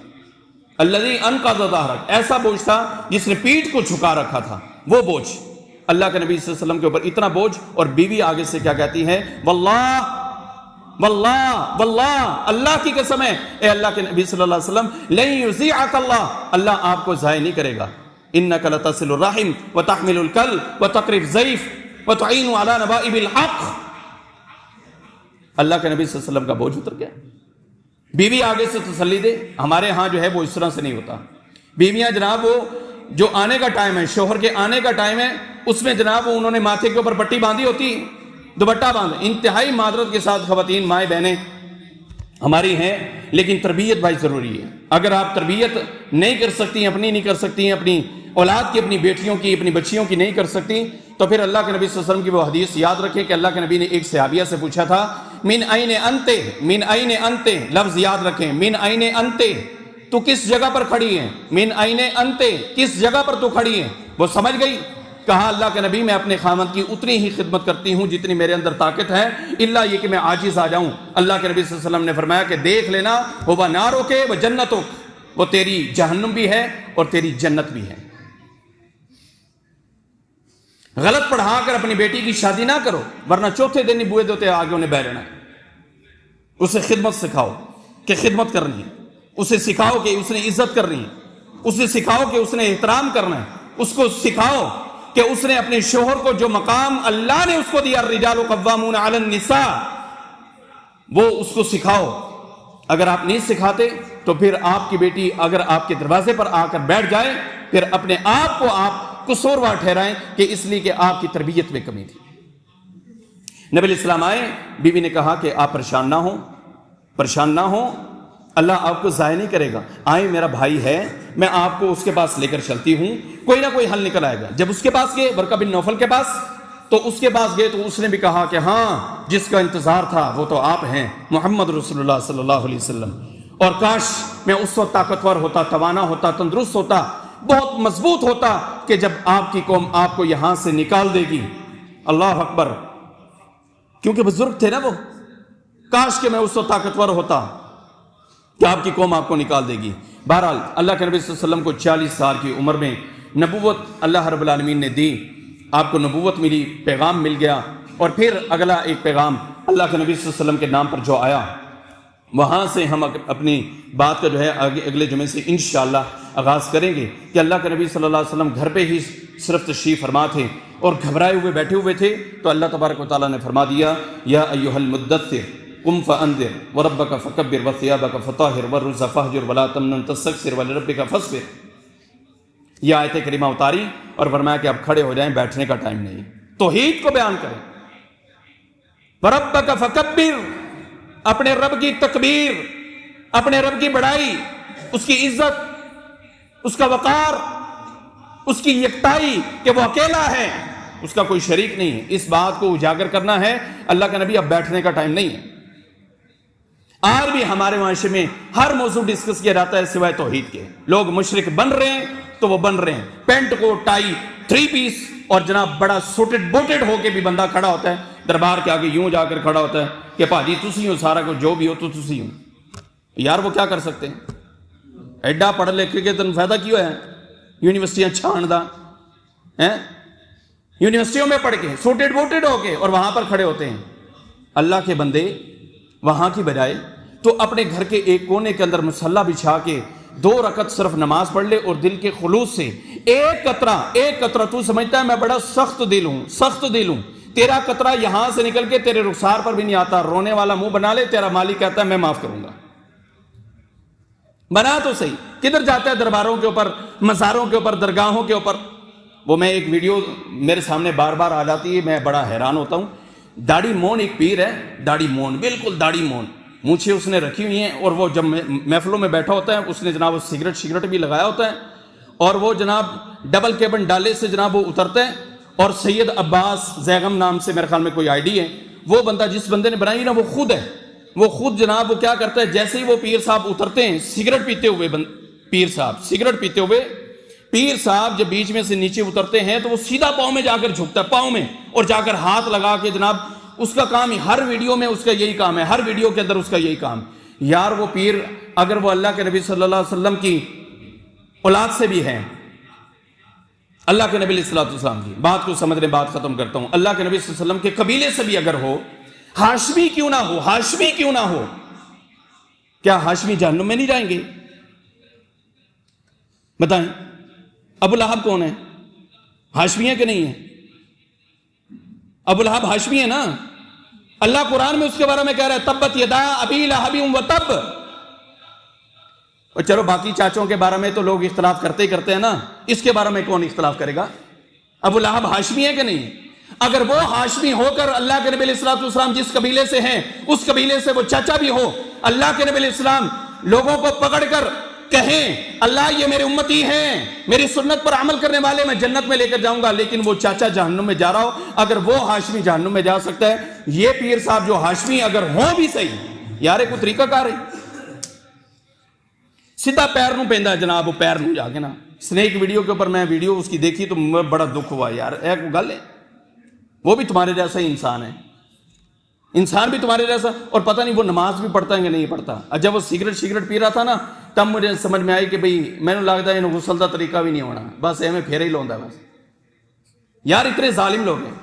الَّذِي أَنْقَضَ ظَهْرَكَ، ایسا بوجھ تھا جس نے پیٹھ کو جھکا رکھا تھا، وہ بوجھ اللہ کے نبی صلی اللہ علیہ وسلم کے اوپر اتنا بوجھ. اور بیوی آگے سے کیا کہتی ہے؟ واللہ واللہ واللہ، اللہ کی قسم ہے اے اللہ کے نبی صلی اللہ علیہ وسلم، لن یضیعک اللہ، اللہ آپ کو ضائع نہیں کرے گا. انک لتصل الرحم وتحمل الکلب وتقری الضیف وتعین علی نوائب الحق. اللہ کے نبی صلی اللہ علیہ وسلم کا بوجھ اتر گیا. بیوی آگے سے تسلی دے. ہمارے ہاں جو ہے وہ اس طرح سے نہیں ہوتا. بیویاں جناب وہ جو آنے کا ٹائم ہے، شوہر کے آنے کا ٹائم ہے، اس میں جناب وہ انہوں نے ماتھے کے اوپر پٹی باندھی ہوتی، دوپٹہ باندھ. انتہائی معذرت کے ساتھ خواتین مائیں بہنیں ہماری ہیں، لیکن تربیت بھائی ضروری ہے. اگر آپ تربیت نہیں کر سکتی، اپنی نہیں کر سکتی، اپنی اولاد کی، اپنی بیٹیوں کی، اپنی بچیوں کی نہیں کر سکتی، تو پھر اللہ کے نبی صلی اللہ علیہ وسلم کی وہ حدیث یاد رکھیں کہ اللہ کے نبی نے ایک صحابیہ سے پوچھا تھا، من این انت، من این انت، لفظ یاد رکھیں، من این انت، تو کس جگہ پر کھڑی ہے؟ من این انت، کس جگہ پر تو کھڑی ہے؟ وہ سمجھ گئی. کہا اللہ کے نبی میں اپنے خامد کی اتنی ہی خدمت کرتی ہوں جتنی میرے اندر طاقت ہے، الا یہ کہ میں عاجز آ جاؤں. اللہ کے نبی صلی اللہ علیہ وسلم نے فرمایا کہ دیکھ لینا، وہ ناروں کے وہ جنتوں، وہ تیری جہنم بھی ہے اور تیری جنت بھی ہے. غلط پڑھا کر اپنی بیٹی کی شادی نہ کرو، ورنہ چوتھے دن ہی بوئے دوتے آگے انہیں بہ لینا ہے. اسے خدمت سکھاؤ کہ خدمت کرنی ہے، اسے سکھاؤ کہ اس نے عزت کرنی ہے، اسے سکھاؤ کہ اس نے احترام کرنا ہے، اس کو سکھاؤ کہ اس نے اپنے شوہر کو جو مقام اللہ نے اس کو دیا، الرجال قوامون علی النساء، وہ اس کو سکھاؤ. اگر آپ نہیں سکھاتے تو پھر آپ کی بیٹی اگر آپ کے دروازے پر آ کر بیٹھ جائے، پھر اپنے آپ کو آپ قصوروار ٹھہرائیں کہ اس لیے کہ آپ کی تربیت میں کمی تھی. نبی علیہ السلام آئے، بیوی نے کہا کہ آپ پریشان نہ ہوں، پریشان نہ ہوں، اللہ آپ کو ضائع نہیں کرے گا. آئیں، میرا بھائی ہے، میں آپ کو اس کے پاس لے کر چلتی ہوں، کوئی نہ کوئی حل نکل آئے گا. جب اس کے پاس گئے، ورقہ بن نوفل کے پاس، تو اس کے پاس گئے تو اس نے بھی کہا کہ ہاں، جس کا انتظار تھا وہ تو آپ ہیں، محمد رسول اللہ صلی اللہ علیہ وسلم. اور کاش میں اس وقت طاقتور ہوتا، توانا ہوتا، تندرست ہوتا، بہت مضبوط ہوتا کہ جب آپ کی قوم آپ کو یہاں سے نکال دے گی. اللہ اکبر، کیونکہ بزرگ تھے نا وہ. کاش کہ میں اس وقت طاقتور ہوتا کہ آپ کی قوم آپ کو نکال دے گی. بہرحال اللہ کے نبی صلی اللہ علیہ وسلم کو 40 سال کی عمر میں نبوت اللہ رب العالمین نے دی. آپ کو نبوت ملی، پیغام مل گیا. اور پھر اگلا ایک پیغام اللہ کے نبی صلی اللہ علیہ وسلم کے نام پر جو آیا، وہاں سے ہم اپنی بات کا جو ہے اگلے جمعے سے انشاءاللہ آغاز کریں گے کہ اللہ کے نبی صلی اللہ علیہ وسلم گھر پہ ہی صرف تشریف فرما تھے اور گھبرائے ہوئے بیٹھے ہوئے تھے، تو اللہ تبارک و تعالیٰ نے فرما دیا، یا ایھا المدثر قم فانذر وربک فکبر وثیابک فطہر والرجز فاہجر ولا تمنن تستکثر ولربک فاصبر. یہ آیت کریمہ اتاری اور فرمایا کہ اب کھڑے ہو جائیں، بیٹھنے کا ٹائم نہیں. توحید کو بیان کریں. وربک فکبر، اپنے رب کی تکبیر، اپنے رب کی بڑائی، اس کی عزت، اس کا وقار، اس کی یکتائی کہ وہ اکیلا ہے، اس کا کوئی شریک نہیں ہے. اس بات کو اجاگر کرنا ہے. اللہ کا نبی اب بیٹھنے کا ٹائم نہیں ہے. آج بھی ہمارے معاشرے میں ہر موضوع ڈسکس کیا جاتا ہے سوائے توحید کے. لوگ مشرک بن رہے ہیں تو وہ بن رہے ہیں. پینٹ کو ٹائی 3 پیس اور جناب بڑا سوٹڈ بوٹڈ ہو کے بھی بندہ کھڑا ہوتا ہے دربار کے آگے، یوں جا کر کھڑا ہوتا ہے کہ پاجی تسی ہو، سارا کو جو بھی ہو تو تسی ہو. یار وہ کیا کر سکتے ہیں؟ ایڈا پڑھ لکھ کے تن فائدہ کیوں ہے؟ یونیورسٹیاں چھان دا ہیں، یونیورسٹیوں میں پڑھ کے سوٹڈ بوٹڈ ہو کے اور وہاں پر کھڑے ہوتے ہیں. اللہ کے بندے وہاں کی بجائے تو اپنے گھر کے ایک کونے کے اندر مصلی بچھا کے 2 رکعت صرف نماز پڑھ لے اور دل کے خلوص سے ایک قطرہ تو سمجھتا ہے میں بڑا سخت دل ہوں، تیرا قطرہ یہاں سے نکل کے تیرے رخسار پر بھی نہیں آتا، رونے والا منہ بنا لے، تیرا مالک کہتا ہے میں معاف کروں گا. بنا تو صحیح. کدھر جاتا ہے؟ درباروں کے اوپر، مزاروں کے اوپر، درگاہوں کے اوپر. وہ میں ایک ویڈیو میرے سامنے بار بار آ جاتی ہے، میں بڑا حیران ہوتا ہوں. داڑھی مون ایک پیر ہے، داڑھی مون، بالکل داڑھی مون، مونچھیں اس نے رکھی ہوئی ہیں، اور وہ جب محفلوں میں بیٹھا ہوتا ہے اس نے جناب سگریٹ بھی لگایا ہوتا ہے، اور وہ جناب ڈبل کیبن ڈالے سے جناب وہ اترتا ہے. اور سید عباس زیغم نام سے میرے خیال میں کوئی آئی ڈی ہے، وہ بندہ جس بندے نے بنائی نا وہ خود جناب وہ کیا کرتا ہے، جیسے ہی وہ پیر صاحب اترتے ہیں سگریٹ پیتے ہوئے، پیر صاحب جب بیچ میں سے نیچے اترتے ہیں تو وہ سیدھا پاؤں میں جا کر جھکتا ہے، پاؤں میں، اور جا کر ہاتھ لگا کے جناب اس کا کام ہی ہر ویڈیو میں اس کا یہی کام ہے، ہر ویڈیو کے اندر اس کا یہی کام. یار وہ پیر اگر وہ اللہ کے نبی صلی اللہ علیہ وسلم کی اولاد سے بھی ہے، اللہ کے نبی علیہ الصلوۃ والسلام کی بات کو سمجھ لیں، بات ختم کرتا ہوں، اللہ کے نبی صلی اللہ علیہ وسلم کے قبیلے سے بھی اگر ہو، ہاشمی کیوں نہ ہو، ہاشمی کیوں نہ ہو، کیا ہاشمی جہنم میں نہیں جائیں گے؟ بتائیں، ابو لہب کون ہے؟ ہاشمی ہے کہ نہیں ہے؟ ابو لہب ہاشمی ہے نا؟ اللہ قرآن میں اس کے بارے میں کہہ رہا ہے تبت یدا ابی لہب وتب۔ اور چلو باقی چاچوں کے بارے میں تو لوگ اختلاف کرتے ہی کرتے ہیں نا، اس کے بارے میں کون اختلاف کرے گا؟ ابو لہب ہاشمی ہے کہ نہیں؟ اگر وہ ہاشمی ہو کر اللہ کے نبی علیہ الصلوۃ والسلام جس قبیلے سے ہیں اس قبیلے سے وہ چاچا بھی ہو، اللہ کے نبی علیہ السلام لوگوں کو پکڑ کر کہیں اللہ یہ میرے امتی ہیں، میری سنت پر عمل کرنے والے میں جنت میں لے کر جاؤں گا، لیکن وہ چاچا جہنم میں جا رہا ہو، اگر وہ ہاشمی جہنم میں جا سکتا ہے، یہ پیر صاحب جو ہاشمی اگر ہوں بھی صحیح، یار کوئی طریقہ کار ہے؟ سیدھا پیر نو پیندا جناب، وہ پیر نو جا کے نا سنیک ویڈیو کے اوپر میں ویڈیو اس کی دیکھی تو مجھے بڑا دکھ ہوا، یار ایک گل ہے، وہ بھی تمہارے جیسا ہی انسان ہے، انسان بھی تمہارے جیسا، اور پتہ نہیں وہ نماز بھی پڑھتا ہے کہ نہیں پڑھتا۔ جب وہ سگریٹ پی رہا تھا نا تب مجھے سمجھ میں آئی کہ بھئی میں نے لگتا ہے انہوں غسل دا طریقہ بھی نہیں ہونا، بس ایویں پھیرے ہی لوندا بس۔ یار اتنے ظالم لوگ ہیں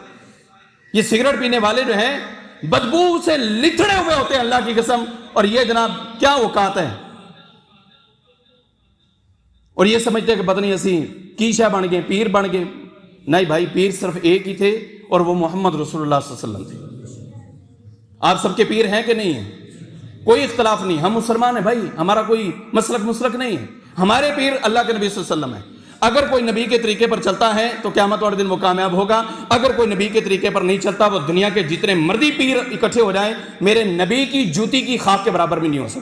یہ، سگریٹ پینے والے جو ہیں بدبو سے لتھڑے ہوئے ہوتے ہیں اللہ کی قسم، اور یہ جناب کیا اوقات ہے، اور یہ سمجھتے ہیں کہ پتہ نہیں اسی کی شاہ بن گئے، پیر بن گئے۔ نہیں بھائی، پیر صرف ایک ہی تھے اور وہ محمد رسول اللہ صلی اللہ علیہ وسلم تھے۔ آپ سب کے پیر ہیں کہ نہیں ہیں؟ کوئی اختلاف نہیں، ہم مسلمان ہیں بھائی، ہمارا کوئی مسلک نہیں ہے، ہمارے پیر اللہ کے نبی صلی اللہ علیہ وسلم ہیں۔ اگر کوئی نبی کے طریقے پر چلتا ہے تو قیامت والے دن وہ کامیاب ہوگا، اگر کوئی نبی کے طریقے پر نہیں چلتا وہ دنیا کے جتنے مرضی پیر اکٹھے ہو جائیں میرے نبی کی جوتی کی خاک کے برابر بھی نہیں ہو سکتا۔